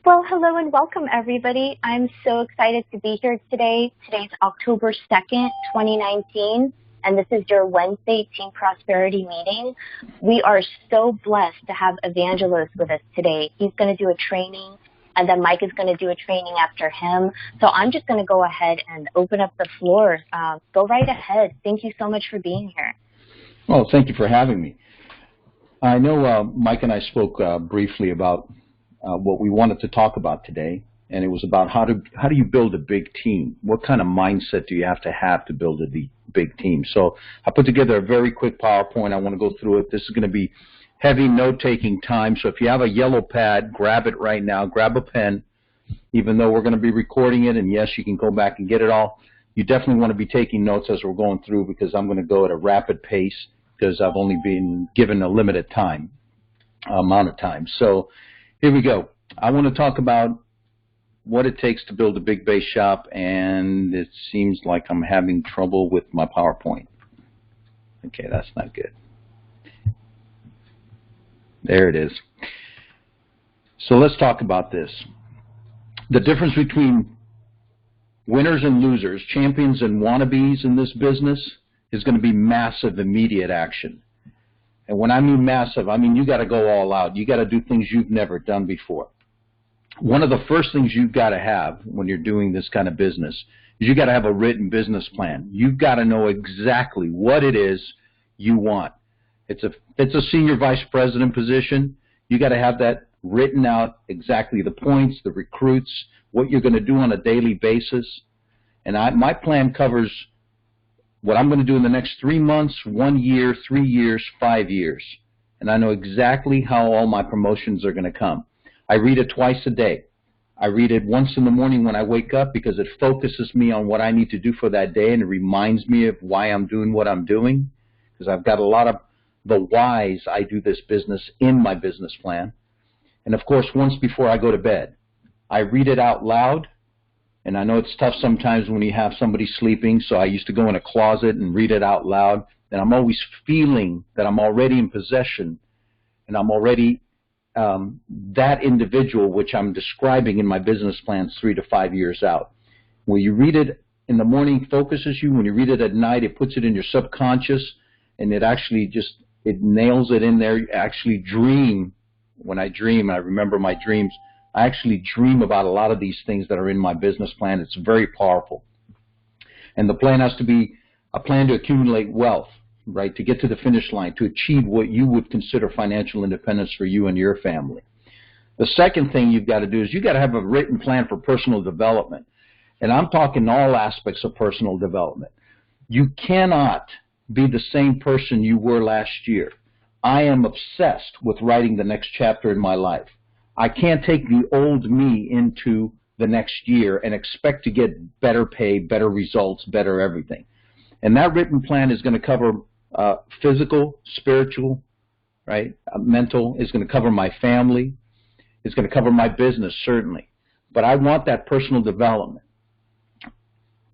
Well, hello and welcome, everybody. I'm so excited to be here today. Today's October 2nd, 2019, and this is your Wednesday Team Prosperity meeting. We are so blessed to have Evangelist with us today. He's going to do a training, and then Mike is going to do a training after him. So I'm just going to go ahead and open up the floor. Go right ahead. Thank you so much for being here. Well, thank you for having me. I know Mike and I spoke briefly about what we wanted to talk about today, and it was about how do you build a big team? What kind of mindset do you have to build a big team? So I put together a very quick PowerPoint. I want to go through it. This is going to be heavy note-taking time, so if you have a yellow pad, grab it right now. Grab a pen, even though we're going to be recording it, and yes, you can go back and get it all. You definitely want to be taking notes as we're going through because I'm going to go at a rapid pace because I've only been given a limited amount of time. So here we go. I want to talk about what it takes to build a big base shop, and it seems like I'm having trouble with my PowerPoint. Okay, that's not good. There it is. So let's talk about this. The difference between winners and losers, champions and wannabes in this business is going to be massive immediate action. And when I mean massive, I mean you got to go all out. You got to do things you've never done before. One of the first things you've got to have when you're doing this kind of business is you got to have a written business plan. You've got to know exactly what it is you want. It's a senior vice president position. You got to have that written out, exactly the points, the recruits, what you're going to do on a daily basis. And my plan covers what I'm going to do in the next 3 months, 1 year, 3 years, 5 years. And I know exactly how all my promotions are going to come. I read it twice a day. I read it once in the morning when I wake up because it focuses me on what I need to do for that day and it reminds me of why I'm doing what I'm doing because I've got a lot of the whys I do this business in my business plan. And, of course, once before I go to bed, I read it out loud. And I know it's tough sometimes when you have somebody sleeping, so I used to go in a closet and read it out loud. And I'm always feeling that I'm already in possession and I'm already that individual which I'm describing in my business plans 3 to 5 years out. When you read it in the morning, it focuses you. When you read it at night, it puts it in your subconscious, and it actually it nails it in there. You actually dream. When I dream, I remember my dreams. I actually dream about a lot of these things that are in my business plan. It's very powerful. And the plan has to be a plan to accumulate wealth, right, to get to the finish line, to achieve what you would consider financial independence for you and your family. The second thing you've got to do is you've got to have a written plan for personal development. And I'm talking all aspects of personal development. You cannot be the same person you were last year. I am obsessed with writing the next chapter in my life. I can't take the old me into the next year and expect to get better pay, better results, better everything. And that written plan is going to cover physical, spiritual, right, mental. It's going to cover my family. It's going to cover my business, certainly. But I want that personal development.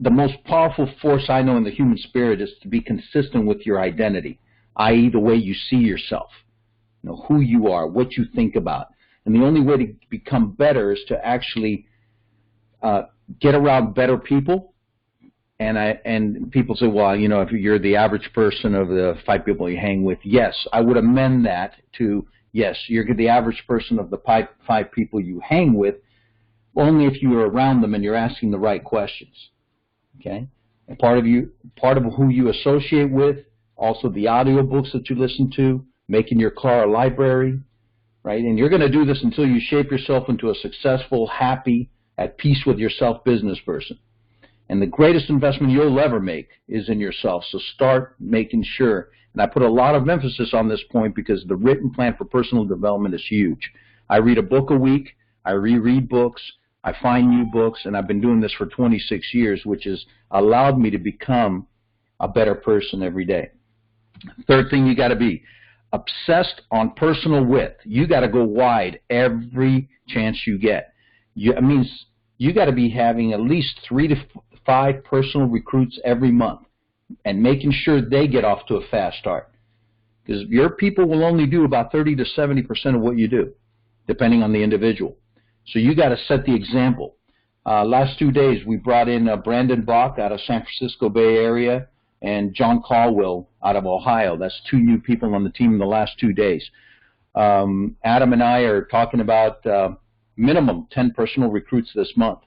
The most powerful force I know in the human spirit is to be consistent with your identity, i.e. the way you see yourself, who you are, what you think about. And the only way to become better is to actually get around better people. And people say, well, if you're the average person of the 5 people you hang with, yes, I would amend that to, yes, you're the average person of the 5 people you hang with, only if you are around them and you're asking the right questions. Okay? And part of who you associate with, also the audiobooks that you listen to, making your car a library, right? And you're going to do this until you shape yourself into a successful, happy, at peace with yourself business person. And the greatest investment you'll ever make is in yourself. So start making sure. And I put a lot of emphasis on this point because the written plan for personal development is huge. I read a book a week. I reread books. I find new books. And I've been doing this for 26 years, which has allowed me to become a better person every day. Third thing you got to be obsessed on personal width. You got to go wide every chance you get. It means you got to be having at least 3 to 5 personal recruits every month and making sure they get off to a fast start. Because your people will only do about 30 to 70% of what you do, depending on the individual. So you got to set the example. Last 2 days, we brought in Brandon Bach out of San Francisco Bay Area and John Caldwell out of Ohio. That's 2 new people on the team in the last 2 days. Adam and I are talking about minimum 10 personal recruits this month.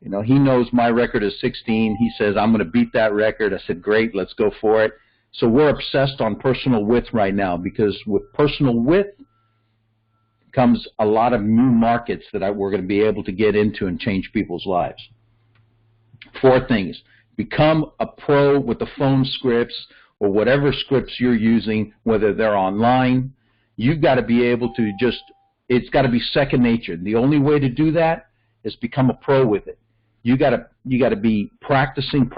You know, he knows my record is 16. He says, I'm going to beat that record. I said, great, let's go for it. So we're obsessed on personal width right now, because with personal width comes a lot of new markets that we're going to be able to get into and change people's lives. 4 things. Become a pro with the phone scripts or whatever scripts you're using, whether they're online. You've got to be able to it's got to be second nature. The only way to do that is become a pro with it. You got to be practicing.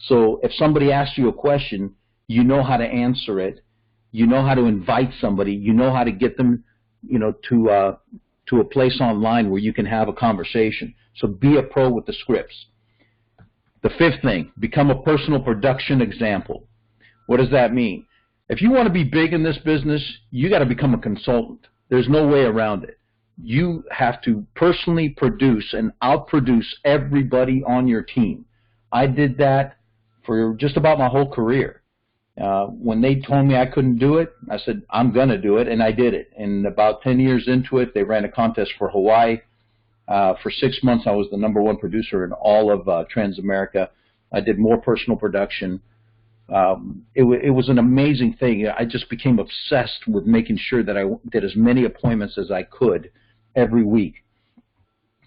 So if somebody asks you a question, you know how to answer it. You know how to invite somebody. You know how to get them, to a place online where you can have a conversation. So be a pro with the scripts. The 5th thing, become a personal production example. What does that mean? If you want to be big in this business, you got to become a consultant. There's no way around it. You have to personally produce and outproduce everybody on your team. I did that for just about my whole career. When they told me I couldn't do it, I said, I'm going to do it, and I did it. And about 10 years into it, they ran a contest for Hawaii. For 6 months, I was the #1 producer in all of Transamerica. I did more personal production. It was an amazing thing. I just became obsessed with making sure that I did as many appointments as I could every week.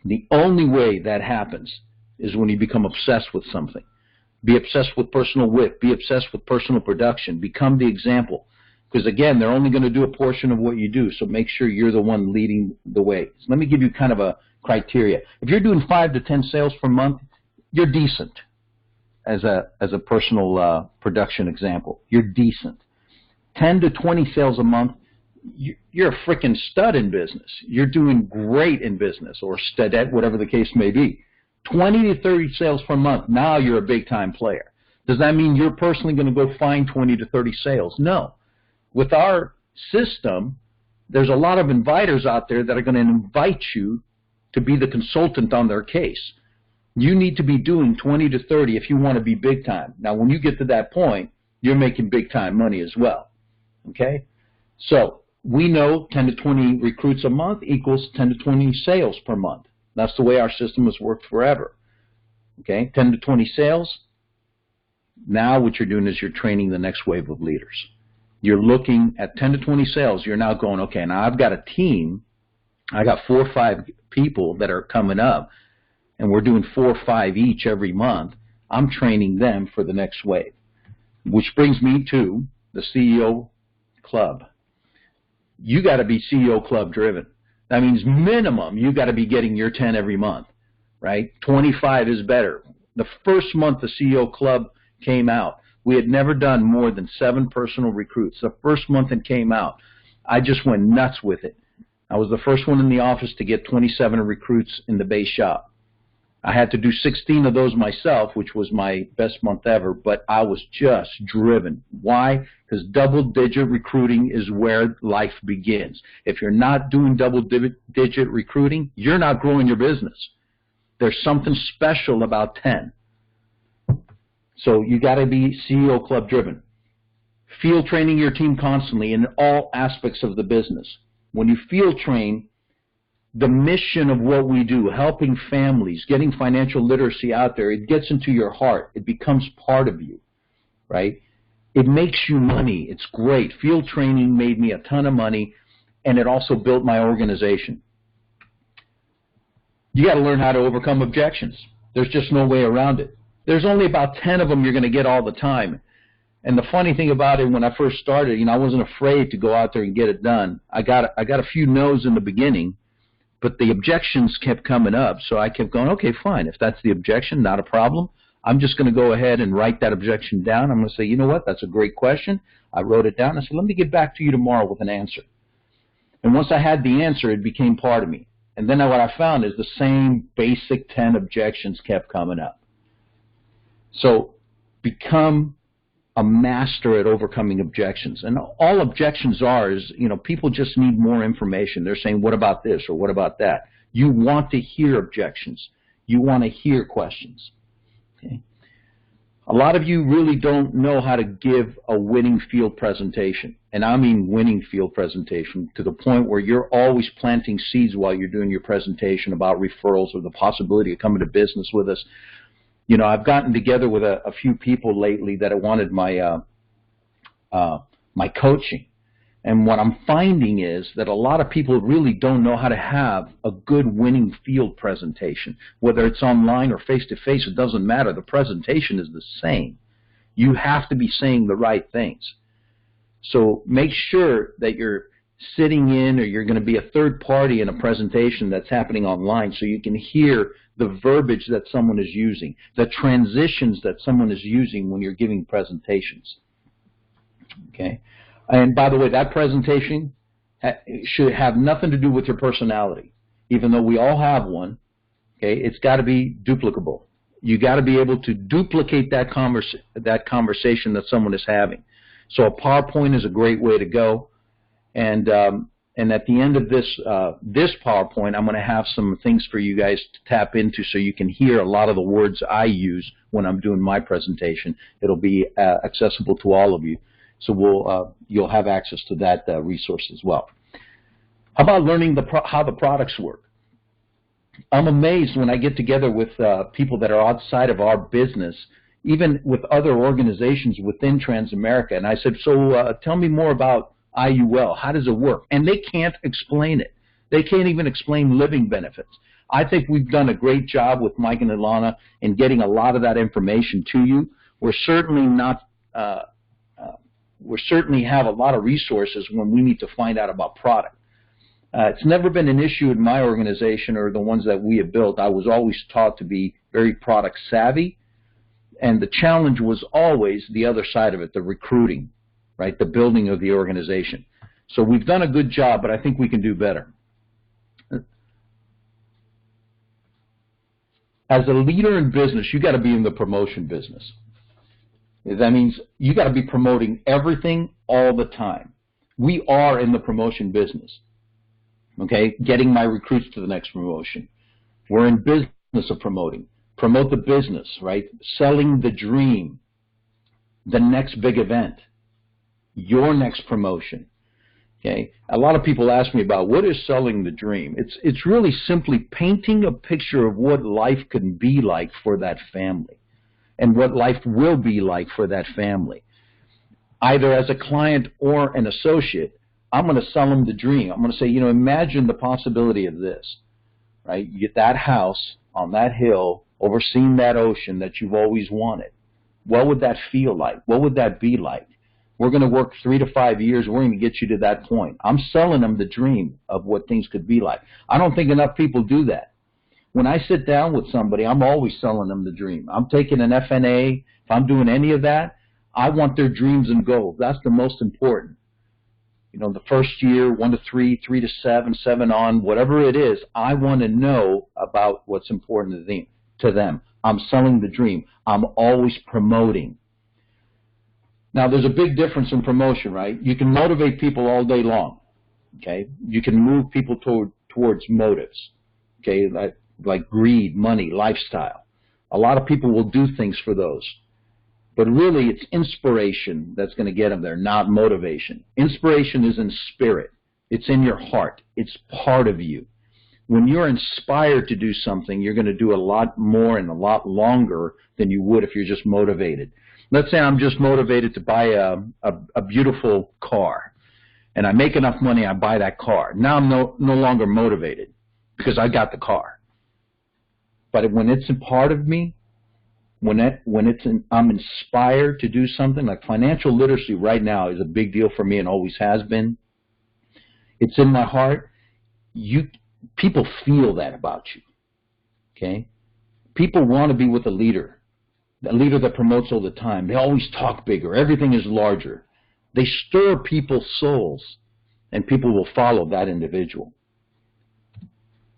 The only way that happens is when you become obsessed with something. Be obsessed with personal width. Be obsessed with personal production. Become the example. Because, again, they're only going to do a portion of what you do, so make sure you're the one leading the way. So let me give you kind of a criteria. If you're doing 5 to 10 sales per month, you're decent as a personal production example. You're decent. 10 to 20 sales a month, you're a freaking stud in business. You're doing great in business, or studette, whatever the case may be. 20 to 30 sales per month, now you're a big-time player. Does that mean you're personally going to go find 20 to 30 sales? No. With our system, there's a lot of inviters out there that are going to invite you to be the consultant on their case. You need to be doing 20 to 30 if you want to be big-time. Now, when you get to that point, you're making big-time money as well. Okay? So we know 10 to 20 recruits a month equals 10 to 20 sales per month. That's the way our system has worked forever. Okay? 10 to 20 sales. Now what you're doing is you're training the next wave of leaders. You're looking at 10 to 20 sales. You're now going, okay, now I've got a team. I got 4 or 5 people that are coming up, and we're doing 4 or 5 each every month. I'm training them for the next wave, which brings me to the CEO Club. You got to be CEO Club driven. That means minimum you got to be getting your 10 every month, right? 25 is better. The first month the CEO Club came out, we had never done more than 7 personal recruits. The first month it came out, I just went nuts with it. I was the first one in the office to get 27 recruits in the base shop. I had to do 16 of those myself, which was my best month ever, but I was just driven. Why? Because double-digit recruiting is where life begins. If you're not doing double-digit recruiting, you're not growing your business. There's something special about 10. So you got to be CEO Club driven. Field training your team constantly in all aspects of the business. When you field train, the mission of what we do, helping families, getting financial literacy out there, it gets into your heart. It becomes part of you, right? It makes you money. It's great. Field training made me a ton of money, and it also built my organization. You got to learn how to overcome objections. There's just no way around it. There's only about 10 of them you're going to get all the time. And the funny thing about it, when I first started, I wasn't afraid to go out there and get it done. I got a few no's in the beginning, but the objections kept coming up. So I kept going, okay, fine. If that's the objection, not a problem. I'm just going to go ahead and write that objection down. I'm going to say, you know what, that's a great question. I wrote it down. I said, let me get back to you tomorrow with an answer. And once I had the answer, it became part of me. And then what I found is the same basic 10 objections kept coming up. So become a master at overcoming objections. And all objections are is, people just need more information. They're saying, what about this or what about that? You want to hear objections. You want to hear questions. Okay? A lot of you really don't know how to give a winning field presentation. And I mean winning field presentation to the point where you're always planting seeds while you're doing your presentation about referrals or the possibility of coming to business with us. I've gotten together with a few people lately that wanted my my coaching. And what I'm finding is that a lot of people really don't know how to have a good winning field presentation. Whether it's online or face-to-face, it doesn't matter. The presentation is the same. You have to be saying the right things. So make sure that you're sitting in or you're going to be a third party in a presentation that's happening online so you can hear the verbiage that someone is using, the transitions that someone is using when you're giving presentations. Okay? And by the way, that presentation should have nothing to do with your personality, even though we all have one. Okay? It's got to be duplicable. You got to be able to duplicate that conversation that someone is having. So a PowerPoint is a great way to go. And at the end of this PowerPoint, I'm going to have some things for you guys to tap into so you can hear a lot of the words I use when I'm doing my presentation. It'll be accessible to all of you. So you'll have access to that resource as well. How about learning how the products work? I'm amazed when I get together with people that are outside of our business, even with other organizations within Transamerica. And I said, so tell me more about IUL. How does it work? And they can't explain it. They can't even explain living benefits. I think we've done a great job with Mike and Ilana in getting a lot of that information to you. We're certainly not we certainly have a lot of resources when we need to find out about product. It's never been an issue in my organization or the ones that we have built. I was always taught to be very product savvy, and the challenge was always the other side of it, the recruiting, right, the building of the organization. So we've done a good job, but I think we can do better. As a leader in business, you got to be in the promotion business. That means you got to be promoting everything all the time. We are in the promotion business, okay, getting my recruits to the next promotion. We're in business of promoting. Promote the business, right? Selling the dream, the next big event, your next promotion, okay? A lot of people ask me about what is selling the dream. It's really simply painting a picture of what life can be like for that family, and what life will be like for that family. Either as a client or an associate, I'm going to sell them the dream. I'm going to say, imagine the possibility of this, right? You get that house on that hill, overseeing that ocean that you've always wanted. What would that feel like? What would that be like? We're going to work 3 to 5 years. We're going to get you to that point. I'm selling them the dream of what things could be like. I don't think enough people do that. When I sit down with somebody, I'm always selling them the dream. I'm taking an FNA. If I'm doing any of that, I want their dreams and goals. That's the most important. The first year, 1 to 3, 3 to 7, 7 on, whatever it is, I want to know about what's important to them. I'm selling the dream. I'm always promoting. Now, there's a big difference in promotion, right? You can motivate people all day long, okay? You can move people towards motives, okay, like greed, money, lifestyle. A lot of people will do things for those. But really, it's inspiration that's going to get them there, not motivation. Inspiration is in spirit. It's in your heart. It's part of you. When you're inspired to do something, you're going to do a lot more and a lot longer than you would if you're just motivated. Let's say I'm just motivated to buy a beautiful car, and I make enough money, I buy that car. Now I'm no longer motivated because I got the car. But when it's a part of me, I'm inspired to do something, like financial literacy right now is a big deal for me and always has been. It's in my heart. People feel that about you, okay? People want to be with a leader that promotes all the time. They always talk bigger. Everything is larger. They stir people's souls, and people will follow that individual.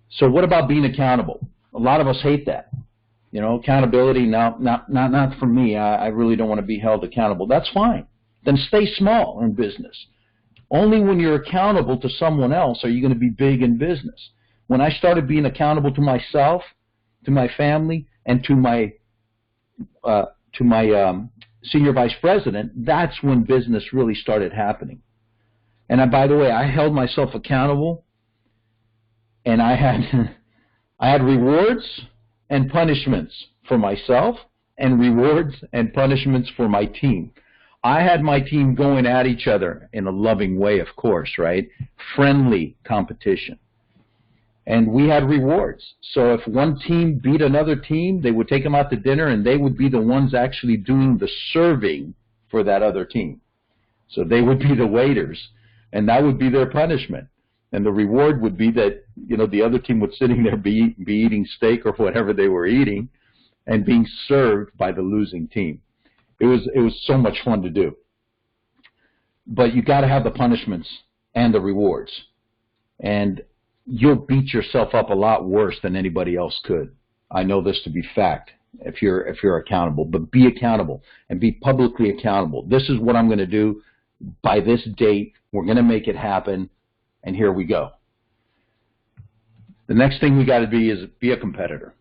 So what about being accountable? A lot of us hate that. You know, accountability, not for me. I really don't want to be held accountable. That's fine. Then stay small in business. Only when you're accountable to someone else are you going to be big in business. When I started being accountable to myself, to my family, and to my senior vice president, that's when business really started happening. And by the way, I held myself accountable, and I had rewards and punishments for myself, and rewards and punishments for my team. I had my team going at each other in a loving way, of course, right? Friendly competition. And we had rewards. So if one team beat another team, they would take them out to dinner, and they would be the ones actually doing the serving for that other team. So they would be the waiters, and that would be their punishment. And the reward would be that, you know, the other team would sitting there be eating steak or whatever they were eating and being served by the losing team. It was so much fun to do. But you got to have the punishments and the rewards. And you'll beat yourself up a lot worse than anybody else could. I know this to be fact if you're accountable. But be accountable and be publicly accountable. This is what I'm going to do by this date. We're going to make it happen. And here we go. The next thing we got to be a competitor.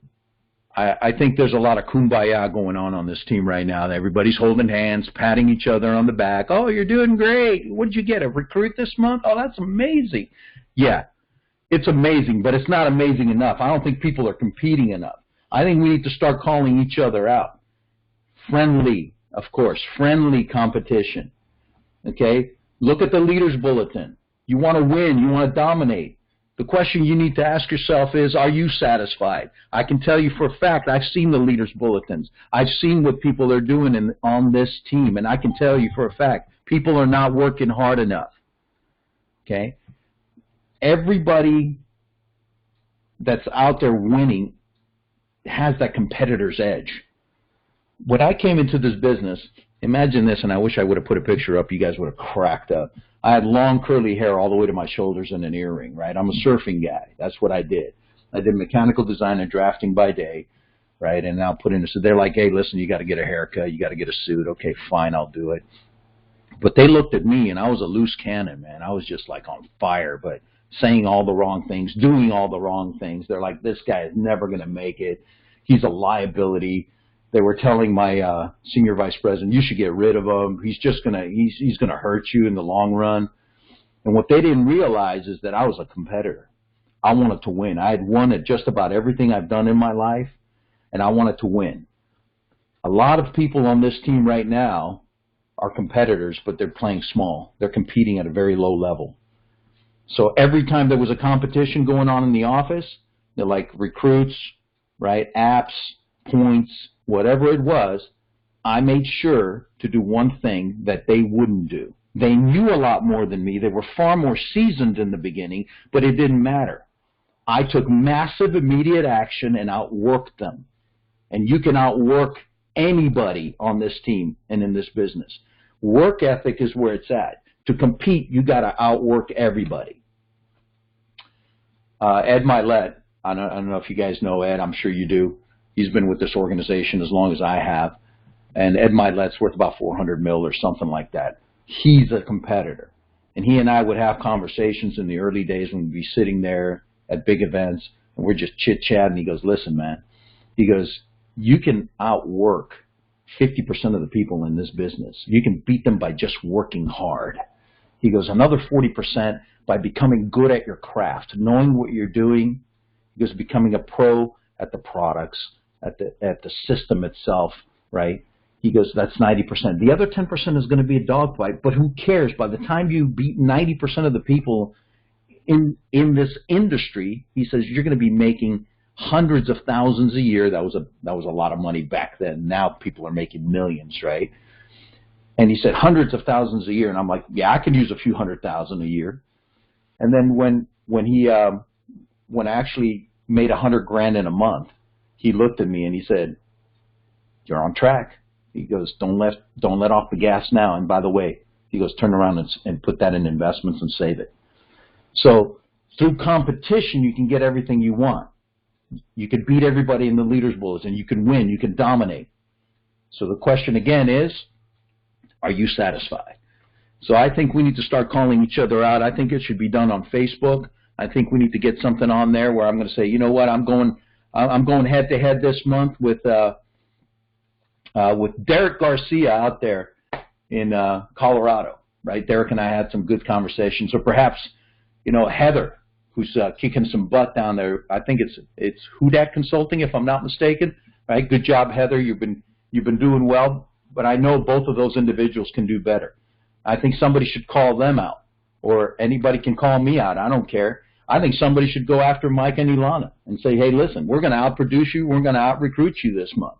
I think there's a lot of kumbaya going on this team right now. Everybody's holding hands, patting each other on the back. Oh, you're doing great. What did you get, a recruit this month? Oh, that's amazing. Yeah, it's amazing, but it's not amazing enough. I don't think people are competing enough. I think we need to start calling each other out. Friendly, of course, friendly competition. Okay? Look at the leaders bulletin. You want to win. You want to dominate. The question you need to ask yourself is, are you satisfied? I can tell you for a fact, I've seen the leaders bulletins. I've seen what people are doing on this team, and I can tell you for a fact, people are not working hard enough. Okay? Everybody that's out there winning has that competitor's edge. When I came into this business, imagine this, and I wish I would have put a picture up. You guys would have cracked up. I had long curly hair all the way to my shoulders and an earring, right? I'm a surfing guy. That's what I did. I did mechanical design and drafting by day, right? And now so they're like, hey, listen, you got to get a haircut. You got to get a suit. Okay, fine, I'll do it. But they looked at me, and I was a loose cannon, man. I was just like on fire, but saying all the wrong things, doing all the wrong things. They're like, this guy is never going to make it. He's a liability. They were telling my senior vice president, you should get rid of him. He's gonna hurt you in the long run. And what they didn't realize is that I was a competitor. I wanted to win. I had won at just about everything I've done in my life, and I wanted to win. A lot of people on this team right now are competitors, but they're playing small. They're competing at a very low level. So every time there was a competition going on in the office, they're like recruits, right, apps, points, whatever it was, I made sure to do one thing that they wouldn't do. They knew a lot more than me. They were far more seasoned in the beginning, but it didn't matter. I took massive immediate action and outworked them. And you can outwork anybody on this team and in this business. Work ethic is where it's at. To compete, you got to outwork everybody. Ed Milet, I don't know if you guys know Ed. I'm sure you do. He's been with this organization as long as I have. And Ed Milet's worth about $400 million or something like that. He's a competitor. And he and I would have conversations in the early days when we'd be sitting there at big events, and we're just chit-chatting. He goes, listen, man. He goes, you can outwork 50% of the people in this business. You can beat them by just working hard. He goes, another 40% by becoming good at your craft, knowing what you're doing. He goes, becoming a pro at the products, at the system itself, right? He goes, that's 90%. The other 10% is going to be a dogfight, but who cares? By the time you beat 90% of the people in this industry, he says, you're going to be making hundreds of thousands a year. That was a lot of money back then. Now people are making millions, right? And he said hundreds of thousands a year, and I'm like, yeah, I could use a few $100,000 a year. And then when I actually made $100,000 in a month, he looked at me and he said, you're on track. He goes, don't let off the gas now. And by the way, he goes, turn around and put that in investments and save it. So through competition, you can get everything you want. You could beat everybody in the leaders bulletin. You can win. You can dominate. So the question again is, are you satisfied? So I think we need to start calling each other out. I think it should be done on Facebook. I think we need to get something on there where I'm going to say, you know what, I'm going head to head this month with Derek Garcia out there in Colorado, right? Derek and I had some good conversations. Or perhaps, you know, Heather, who's kicking some butt down there. I think it's Hudak Consulting, if I'm not mistaken. Right? Good job, Heather. You've been doing well, but I know both of those individuals can do better. I think somebody should call them out, or anybody can call me out. I don't care. I think somebody should go after Mike and Ilana and say, hey, listen, we're going to outproduce you. We're going to out-recruit you this month,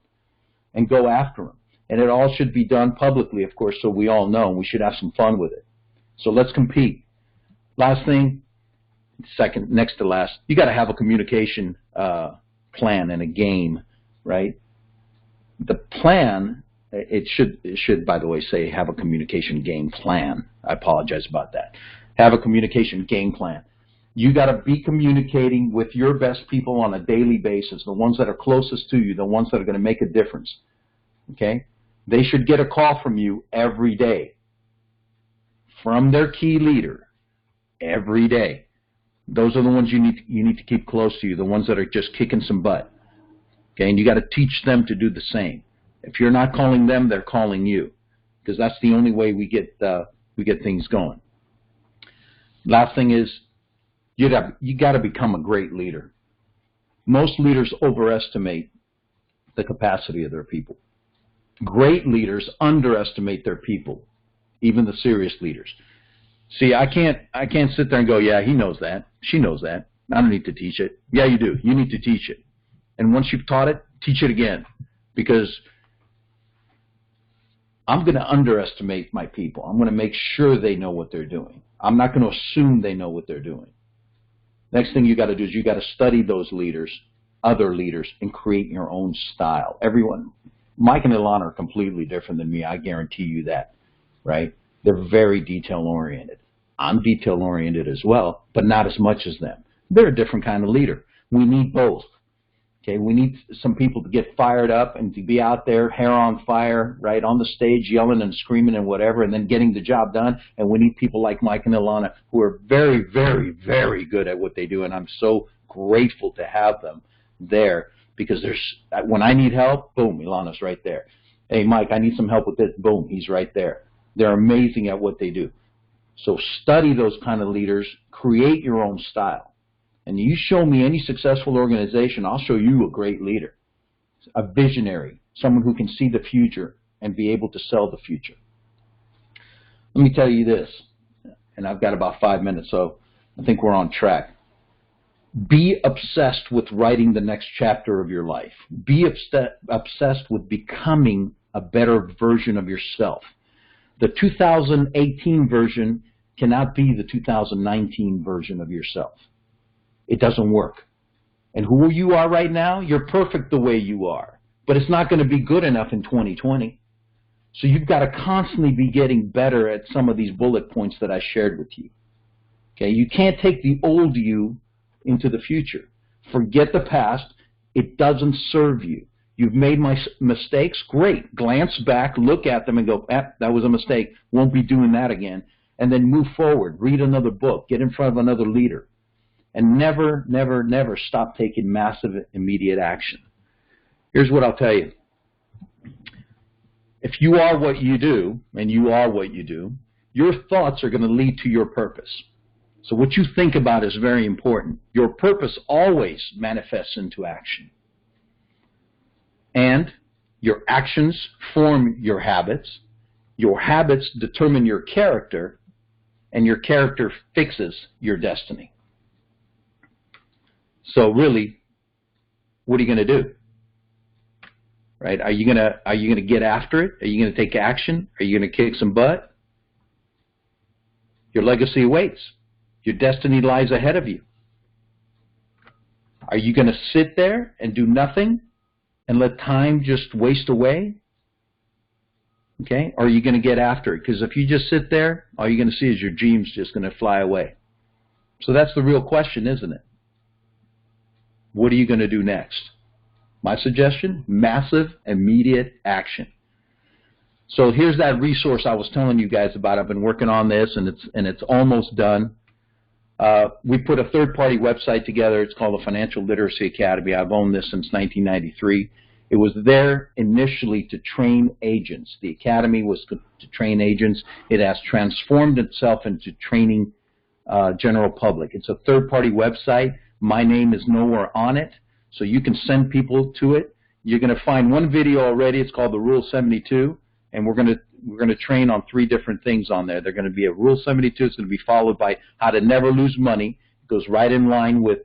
and go after them. And it all should be done publicly, of course, so we all know, and we should have some fun with it. So let's compete. Last thing, second, next to last, you got to have a communication plan and a game, right? The plan, it should, by the way, say have a communication game plan. I apologize about that. Have a communication game plan. You got to be communicating with your best people on a daily basis, the ones that are closest to you, the ones that are going to make a difference. Okay? They should get a call from you every day, from their key leader, every day. Those are the ones you need to keep close to you, the ones that are just kicking some butt. Okay? And you got to teach them to do the same. If you're not calling them, they're calling you, because that's the only way we get things going. Last thing is, you got to become a great leader. Most leaders overestimate the capacity of their people. Great leaders underestimate their people, even the serious leaders. See, I can't sit there and go, yeah, he knows that, she knows that. I don't need to teach it. Yeah, you do. You need to teach it. And once you've taught it, teach it again, because I'm going to underestimate my people. I'm going to make sure they know what they're doing. I'm not going to assume they know what they're doing. Next thing you got to do is you got to study those leaders, other leaders, and create your own style. Everyone, Mike and Ilana are completely different than me. I guarantee you that, right? They're very detail-oriented. I'm detail-oriented as well, but not as much as them. They're a different kind of leader. We need both. Okay, we need some people to get fired up and to be out there, hair on fire, right, on the stage, yelling and screaming and whatever, and then getting the job done. And we need people like Mike and Ilana who are very, very, very good at what they do. And I'm so grateful to have them there, because when I need help, boom, Ilana's right there. Hey, Mike, I need some help with this. Boom, he's right there. They're amazing at what they do. So study those kind of leaders. Create your own style. And you show me any successful organization, I'll show you a great leader, a visionary, someone who can see the future and be able to sell the future. Let me tell you this, and I've got about 5 minutes, so I think we're on track. Be obsessed with writing the next chapter of your life. Be obsessed with becoming a better version of yourself. The 2018 version cannot be the 2019 version of yourself. It doesn't work. And who you are right now, you're perfect the way you are. But it's not going to be good enough in 2020. So you've got to constantly be getting better at some of these bullet points that I shared with you. Okay, you can't take the old you into the future. Forget the past. It doesn't serve you. You've made mistakes. Great. Glance back, look at them and go, that was a mistake. Won't be doing that again. And then move forward. Read another book. Get in front of another leader. And never, never, never stop taking massive, immediate action. Here's what I'll tell you. If you are what you do, and you are what you do, your thoughts are going to lead to your purpose. So what you think about is very important. Your purpose always manifests into action. And your actions form your habits. Your habits determine your character, and your character fixes your destiny. So really, what are you going to do? Right? Are you going to get after it? Are you going to take action? Are you going to kick some butt? Your legacy awaits. Your destiny lies ahead of you. Are you going to sit there and do nothing and let time just waste away? Okay? Or are you going to get after it? Because if you just sit there, all you're going to see is your dreams just going to fly away. So that's the real question, isn't it? What are you going to do next? My suggestion, massive, immediate action. So here's that resource I was telling you guys about. I've been working on this, and it's almost done. We put a third-party website together. It's called the Financial Literacy Academy. I've owned this since 1993. It was there initially to train agents. The academy was to train agents. It has transformed itself into training general public. It's a third-party website. My name is nowhere on it, so you can send people to it. You're going to find one video already. It's called the Rule 72, and we're going to train on 3 different things on there. They're going to be a Rule 72. It's going to be followed by how to never lose money. It goes right in line with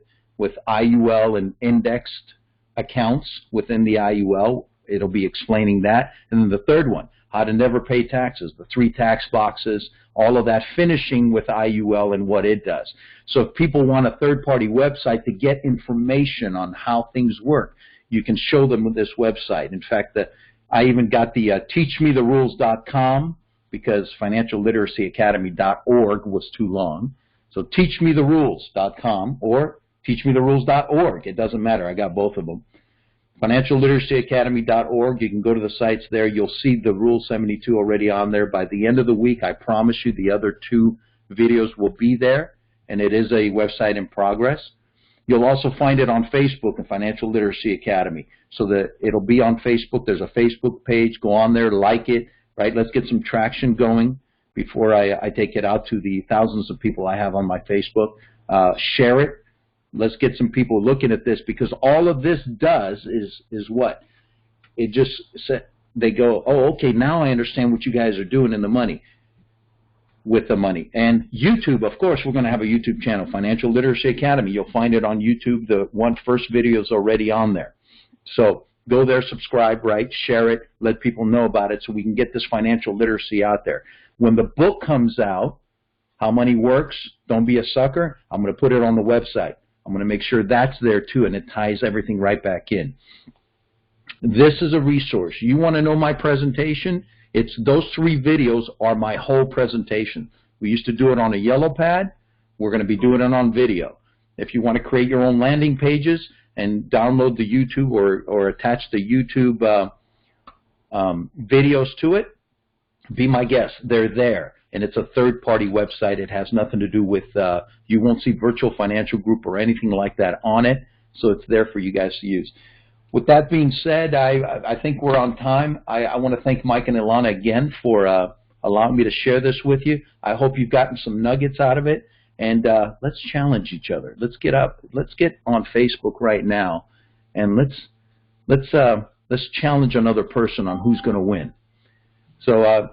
IUL and indexed accounts within the IUL. It'll be explaining that. And then the third one, how to never pay taxes, the 3 tax boxes, all of that, finishing with IUL and what it does. So if people want a third-party website to get information on how things work, you can show them with this website. In fact, I even got the teachmetherules.com because financialliteracyacademy.org was too long. So teachmetherules.com or teachmetherules.org. It doesn't matter. I got both of them. financialliteracyacademy.org. You can go to the sites there. You'll see the Rule 72 already on there. By the end of the week, I promise you the other 2 videos will be there, and it is a website in progress. You'll also find it on Facebook and Financial Literacy Academy. So that it'll be on Facebook. There's a Facebook page. Go on there, like it, right? Let's get some traction going before I take it out to the thousands of people I have on my Facebook. Share it. Let's get some people looking at this, because all of this does is what? It just they go, oh, okay, now I understand what you guys are doing in the money. With the money. And YouTube, of course, we're going to have a YouTube channel, Financial Literacy Academy. You'll find it on YouTube. The first video is already on there. So go there, subscribe, right, share it, let people know about it so we can get this financial literacy out there. When the book comes out, How Money Works, Don't Be a Sucker, I'm going to put it on the website. I'm going to make sure that's there too, and it ties everything right back in. This is a resource. You want to know my presentation? It's those 3 videos are my whole presentation. We used to do it on a yellow pad. We're going to be doing it on video. If you want to create your own landing pages and download the YouTube or attach the YouTube videos to it, be my guest. They're there. And it's a third-party website. It has nothing to do with, you won't see Virtual Financial Group or anything like that on it. So it's there for you guys to use. With that being said, I think we're on time. I want to thank Mike and Ilana again for allowing me to share this with you. I hope you've gotten some nuggets out of it. And let's challenge each other. Let's get up. Let's get on Facebook right now, and let's challenge another person on who's going to win. So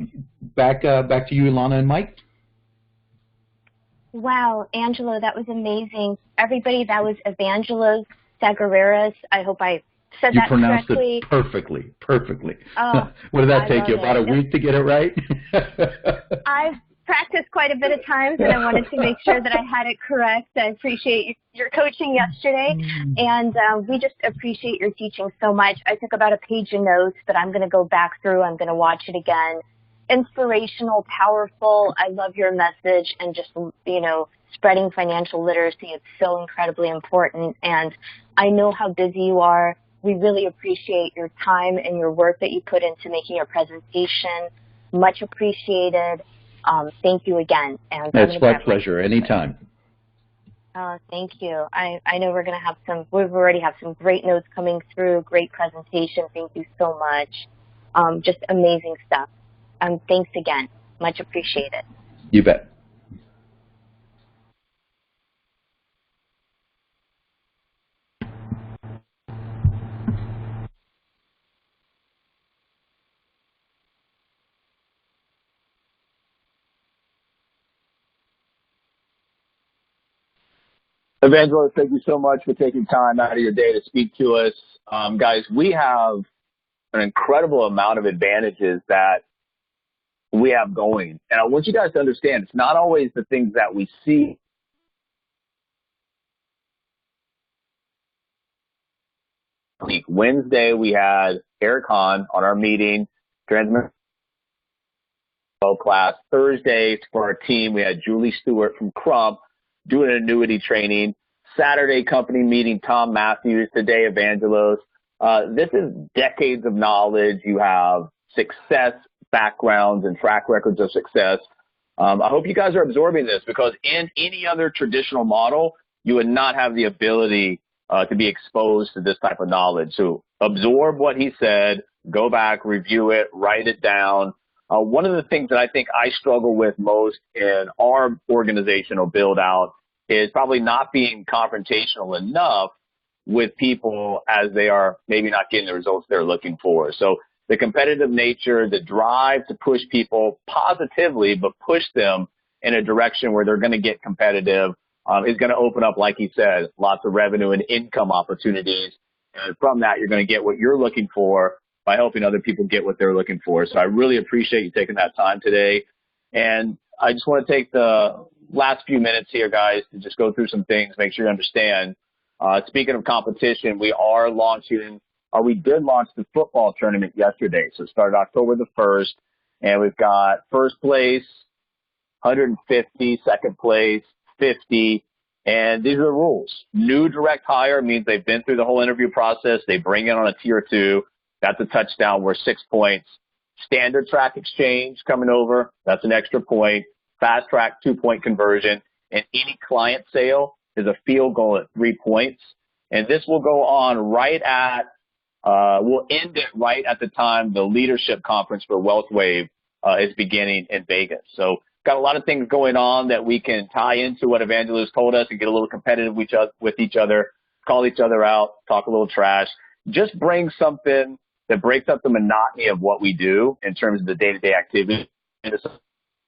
back to you, Ilana and Mike. Wow, Angelo, that was amazing. Everybody, that was Evangelos Sagareras. I hope I said that correctly. You pronounced it perfectly. Oh, what did that take you, about a week to get it right? I've practiced quite a bit of times, and I wanted to make sure that I had it correct. I appreciate your coaching yesterday, and we just appreciate your teaching so much. I took about a page of notes that I'm going to go back through. I'm going to watch it again. Inspirational, powerful. I love your message, and just, spreading financial literacy is so incredibly important, and I know how busy you are. We really appreciate your time and your work that you put into making your presentation. Much appreciated. Thank you again. And it's my pleasure. Anytime. Thank you. I know we've already have some great notes coming through, great presentation. Thank you so much. Just amazing stuff. Thanks again. Much appreciated. You bet. Evangelist, thank you so much for taking time out of your day to speak to us. Guys, we have an incredible amount of advantages that we have going. And I want you guys to understand, it's not always the things that we see. Wednesday, we had Eric Hahn on our meeting, transmission class. Thursday, for our team, we had Julie Stewart from Crump doing an annuity training. Saturday company meeting Tom Matthews, today Evangelos. This is decades of knowledge. You have success backgrounds and track records of success. I hope you guys are absorbing this, because in any other traditional model, you would not have the ability to be exposed to this type of knowledge. So absorb what he said, go back, review it, write it down. One of the things that I think I struggle with most in our organizational build out is probably not being confrontational enough with people as they are maybe not getting the results they're looking for. So the competitive nature, the drive to push people positively, but push them in a direction where they're going to get competitive is going to open up, like he said, lots of revenue and income opportunities. And from that, you're going to get what you're looking for by helping other people get what they're looking for. So I really appreciate you taking that time today. And I just want to take the last few minutes here, guys, to just go through some things, make sure you understand. Speaking of competition, we did launch the football tournament yesterday. So it started October the 1st, and we've got first place, 150, second place, 50, and these are the rules. New direct hire means they've been through the whole interview process. They bring in on a tier 2. That's a touchdown worth 6 points. Standard track exchange coming over, that's an extra point. Fast track, 2-point conversion. And any client sale is a field goal at 3 points. And this will go on we'll end it right at the time the leadership conference for WealthWave is beginning in Vegas. So got a lot of things going on that we can tie into what Evangelos told us and get a little competitive with each other, call each other out, talk a little trash. Just bring something that breaks up the monotony of what we do in terms of the day-to-day activity and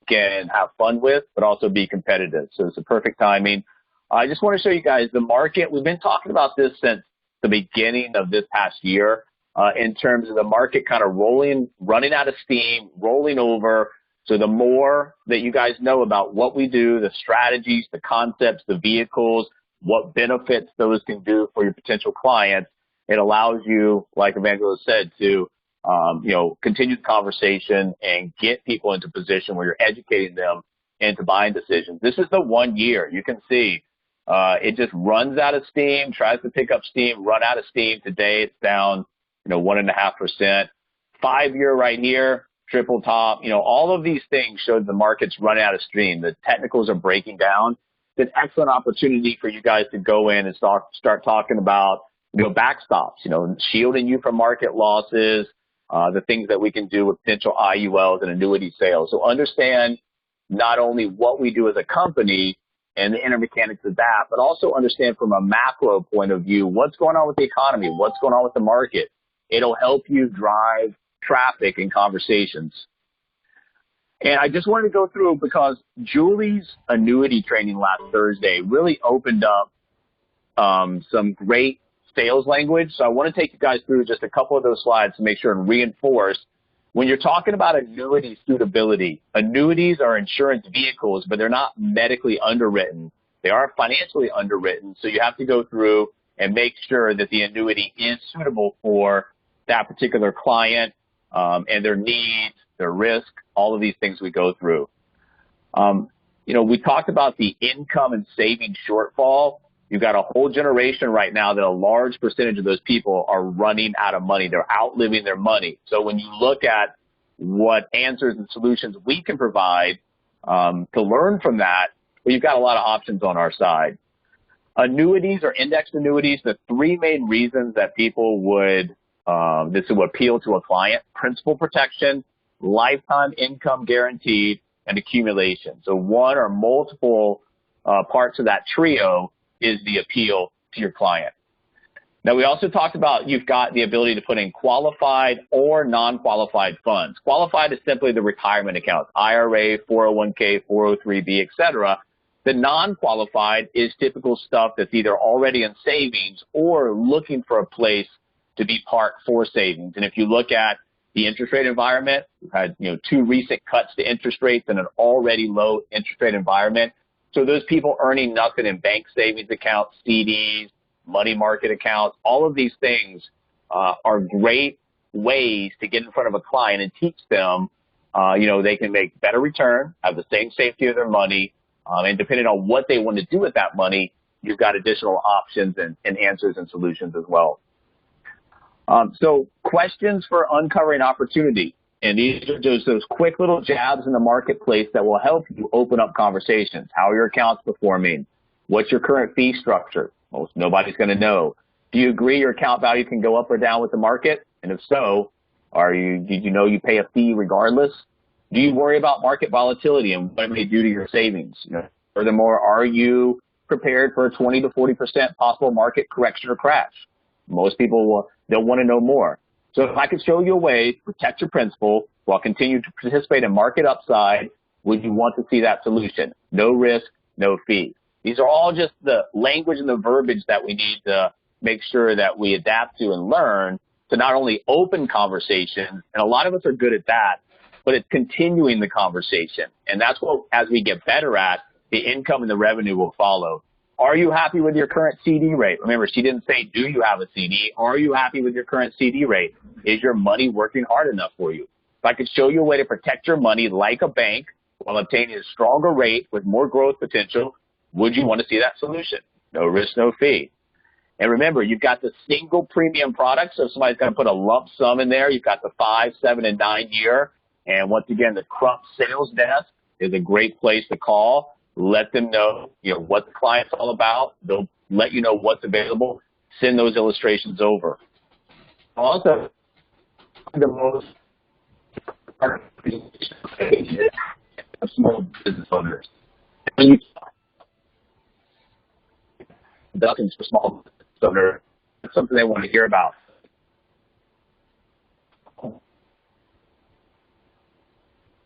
can have fun with, but also be competitive. So it's a perfect timing. I just want to show you guys the market. We've been talking about this since the beginning of this past year in terms of the market kind of running out of steam, rolling over. So the more that you guys know about what we do, the strategies, the concepts, the vehicles, what benefits those can do for your potential clients, it allows you, like Evangelos said, to continue the conversation and get people into a position where you're educating them into buying decisions. This is the 1 year. You can see it just runs out of steam, tries to pick up steam, run out of steam. Today it's down 1.5%. 5 year right here, triple top. All of these things show the market's running out of steam. The technicals are breaking down. It's an excellent opportunity for you guys to go in and start talking about backstops, shielding you from market losses, the things that we can do with potential IULs and annuity sales. So understand not only what we do as a company and the inner mechanics of that, but also understand from a macro point of view what's going on with the economy, what's going on with the market. It'll help you drive traffic and conversations. And I just wanted to go through because Julie's annuity training last Thursday really opened up some great sales language. So I want to take you guys through just a couple of those slides to make sure and reinforce when you're talking about annuity suitability. Annuities are insurance vehicles, but they're not medically underwritten. They are financially underwritten. So you have to go through and make sure that the annuity is suitable for that particular client and their needs, their risk, all of these things we go through. We talked about the income and savings shortfall. You've got a whole generation right now that a large percentage of those people are running out of money. They're outliving their money. So when you look at what answers and solutions we can provide to learn from that, well, you've got a lot of options on our side. Annuities or indexed annuities, the 3 main reasons that people would this would appeal to a client: principal protection, lifetime income guaranteed, and accumulation. So one or multiple parts of that trio is the appeal to your client. Now, we also talked about you've got the ability to put in qualified or non-qualified funds. Qualified is simply the retirement accounts, IRA, 401k, 403b, etc. The non-qualified is typical stuff that's either already in savings or looking for a place to be parked for savings. And if you look at the interest rate environment, we've had 2 recent cuts to interest rates in an already low interest rate environment. So those people earning nothing in bank savings accounts, CDs, money market accounts, all of these things are great ways to get in front of a client and teach them, they can make better return, have the same safety of their money, and depending on what they want to do with that money, you've got additional options and answers and solutions as well. So questions for uncovering opportunity. And these are just those quick little jabs in the marketplace that will help you open up conversations. How are your accounts performing? What's your current fee structure? Most nobody's going to know. Do you agree your account value can go up or down with the market? And if so, did you know you pay a fee regardless? Do you worry about market volatility and what it may do to your savings? Furthermore, are you prepared for a 20 to 40% possible market correction or crash? Most people they'll want to know more. So if I could show you a way to protect your principal while continuing to participate in market upside, would you want to see that solution? No risk, no fee. These are all just the language and the verbiage that we need to make sure that we adapt to and learn to not only open conversations, and a lot of us are good at that, but it's continuing the conversation. And that's what, as we get better at, the income and the revenue will follow. Are you happy with your current CD rate? Remember, she didn't say, do you have a CD? Are you happy with your current CD rate? Is your money working hard enough for you? If I could show you a way to protect your money like a bank while obtaining a stronger rate with more growth potential, would you want to see that solution? No risk, no fee. And remember, you've got the single premium product, so if somebody's going to put a lump sum in there, you've got the 5, 7, and 9 year. And once again, the Crump sales desk is a great place to call. Let them know, what the client's all about. They'll let you know what's available. Send those illustrations over. Also, the most small business owners. Deductions for small business owners. It's something they want to hear about.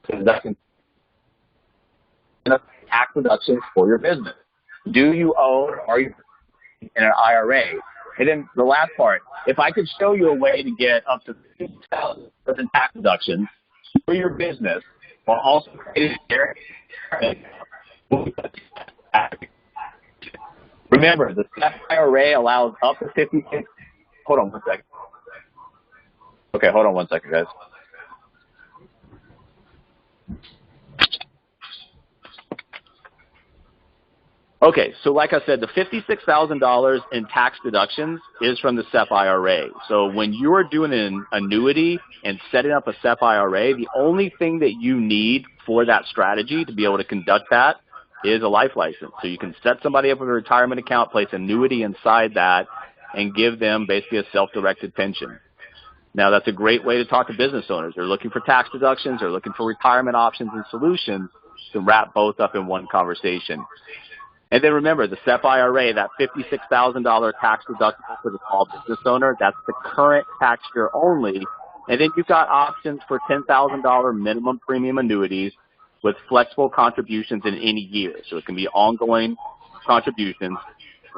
Deductions. Tax deductions for your business. Do you own, are you in an IRA? And then the last part, if I could show you a way to get up to $50,000 in tax deductions for your business while also creating remember, the SEP IRA allows up to 56. Hold on one second. Okay, hold on one second, guys. Okay, so like I said, the $56,000 in tax deductions is from the SEP IRA. So when you are doing an annuity and setting up a SEP IRA, the only thing that you need for that strategy to be able to conduct that is a life license. So you can set somebody up with a retirement account, place annuity inside that, and give them basically a self-directed pension. Now, that's a great way to talk to business owners. They're looking for tax deductions. They're looking for retirement options and solutions to wrap both up in one conversation. And then remember, the SEP IRA, that $56,000 tax deductible for the small business owner, that's the current tax year only. And then you've got options for $10,000 minimum premium annuities with flexible contributions in any year. So it can be ongoing contributions,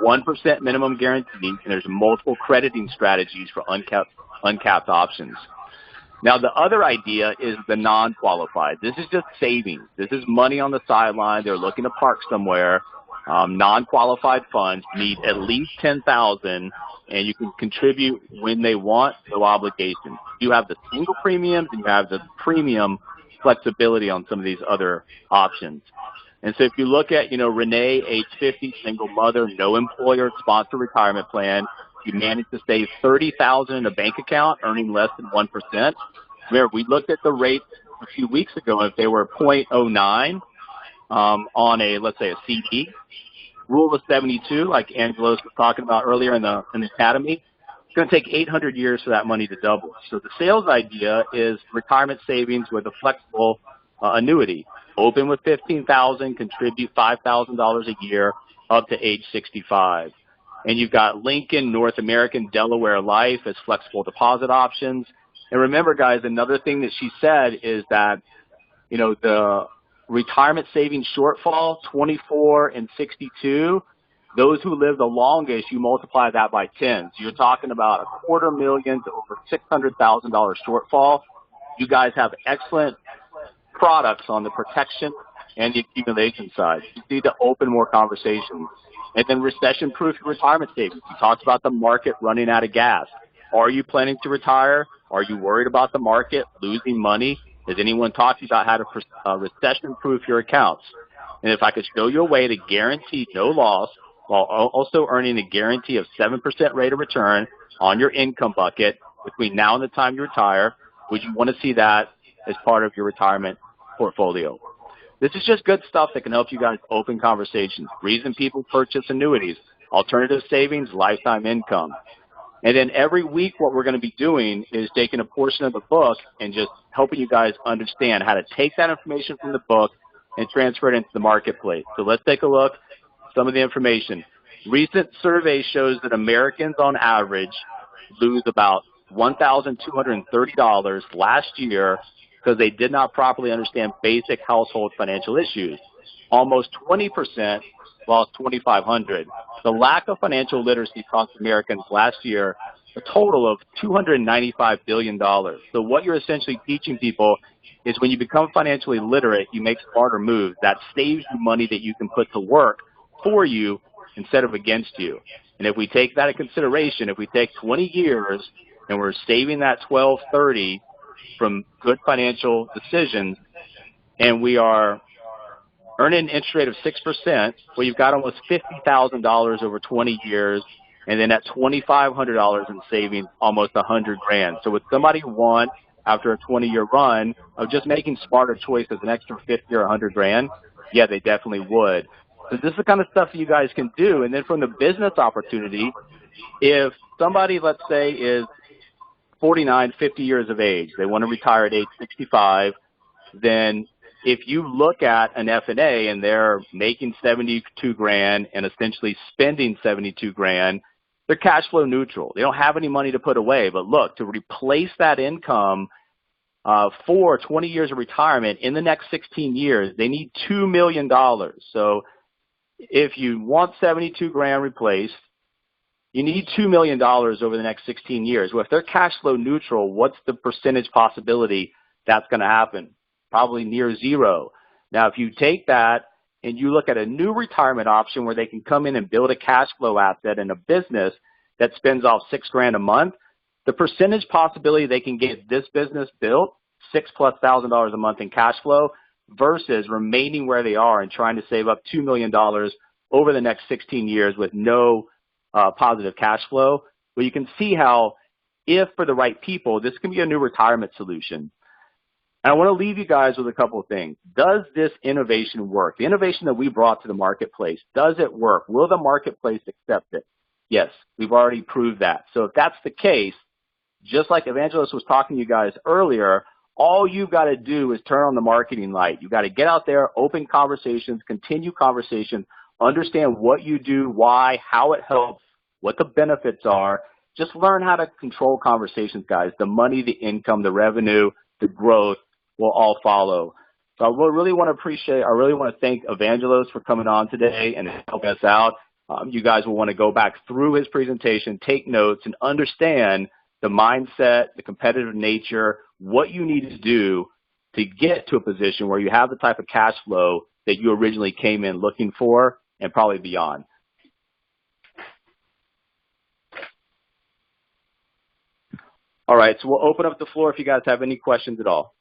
1% minimum guarantee, and there's multiple crediting strategies for uncapped options. Now, the other idea is the non-qualified. This is just savings. This is money on the sideline. They're looking to park somewhere. Non-qualified funds need at least $10,000, and you can contribute when they want, no obligation. You have the single premiums, and you have the premium flexibility on some of these other options. And so if you look at, Renee, age 50, single mother, no employer, sponsored retirement plan, you managed to save $30,000 in a bank account, earning less than 1%. Remember, we looked at the rates a few weeks ago, and if they were 0.09 on a, let's say, a CD, rule of 72, like Angela was talking about earlier in the academy, it's going to take 800 years for that money to double. So the sales idea is retirement savings with a flexible annuity. Open with $15,000, contribute $5,000 a year up to age 65. And you've got Lincoln, North American, Delaware Life as flexible deposit options. And remember, guys, another thing that she said is that, the retirement savings shortfall, 24 and 62, those who live the longest, you multiply that by 10. So you're talking about $250,000 to over $600,000 shortfall. You guys have excellent products on the protection and the accumulation side. You need to open more conversations. And then recession-proof retirement savings. You talked about the market running out of gas. Are you planning to retire? Are you worried about the market losing money? Has anyone talked to you about how to recession-proof your accounts? And if I could show you a way to guarantee no loss while also earning a guarantee of 7% rate of return on your income bucket between now and the time you retire. Would you want to see that as part of your retirement portfolio? This is just good stuff that can help you guys open conversations, reason people purchase annuities, alternative savings, lifetime income. And then every week what we're going to be doing is taking a portion of the book and just helping you guys understand how to take that information from the book and transfer it into the marketplace. So let's take a look at some of the information. Recent survey shows that Americans on average lose about $1,230 last year because they did not properly understand basic household financial issues. Almost 20% lost $2,500. The lack of financial literacy cost Americans last year a total of $295 billion. So what you're essentially teaching people is when you become financially literate, you make smarter moves. That saves you money that you can put to work for you instead of against you. And if we take that into consideration, if we take 20 years and we're saving that $1,230 from good financial decisions, and we are earning an interest rate of 6%, well, you've got almost $50,000 over 20 years, and then at $2,500 in savings, almost $100,000. So would somebody want, after a 20-year run, of just making smarter choices, an extra $50,000 or $100,000? Yeah, they definitely would. So this is the kind of stuff you guys can do. And then from the business opportunity, if somebody, let's say, is 49, 50 years of age, they want to retire at age 65, then if you look at an F&A and they're making $72,000 and essentially spending $72,000, they're cash flow neutral. They don't have any money to put away. But look, to replace that income for 20 years of retirement in the next 16 years, they need $2 million. So if you want $72,000 replaced, you need $2 million over the next 16 years. Well, if they're cash flow neutral, what's the percentage possibility that's going to happen? Probably near zero. Now, if you take that and you look at a new retirement option where they can come in and build a cash flow asset in a business that spends off $6,000 a month, the percentage possibility they can get this business built, $6,000+ a month in cash flow, versus remaining where they are and trying to save up $2 million over the next 16 years with no positive cash flow. Well, you can see how, if for the right people, this can be a new retirement solution. And I want to leave you guys with a couple of things. Does this innovation work? The innovation that we brought to the marketplace, does it work? Will the marketplace accept it? Yes, we've already proved that. So if that's the case, just like Evangelist was talking to you guys earlier, all you've got to do is turn on the marketing light. You've got to get out there, open conversations, continue conversations, understand what you do, why, how it helps, what the benefits are. Just learn how to control conversations, guys. The money, the income, the revenue, the growth will all follow. So I really want to thank Evangelos for coming on today and helping us out. You guys will want to go back through his presentation, take notes, and understand the mindset, the competitive nature, what you need to do to get to a position where you have the type of cash flow that you originally came in looking for and probably beyond. All right, so we'll open up the floor if you guys have any questions at all.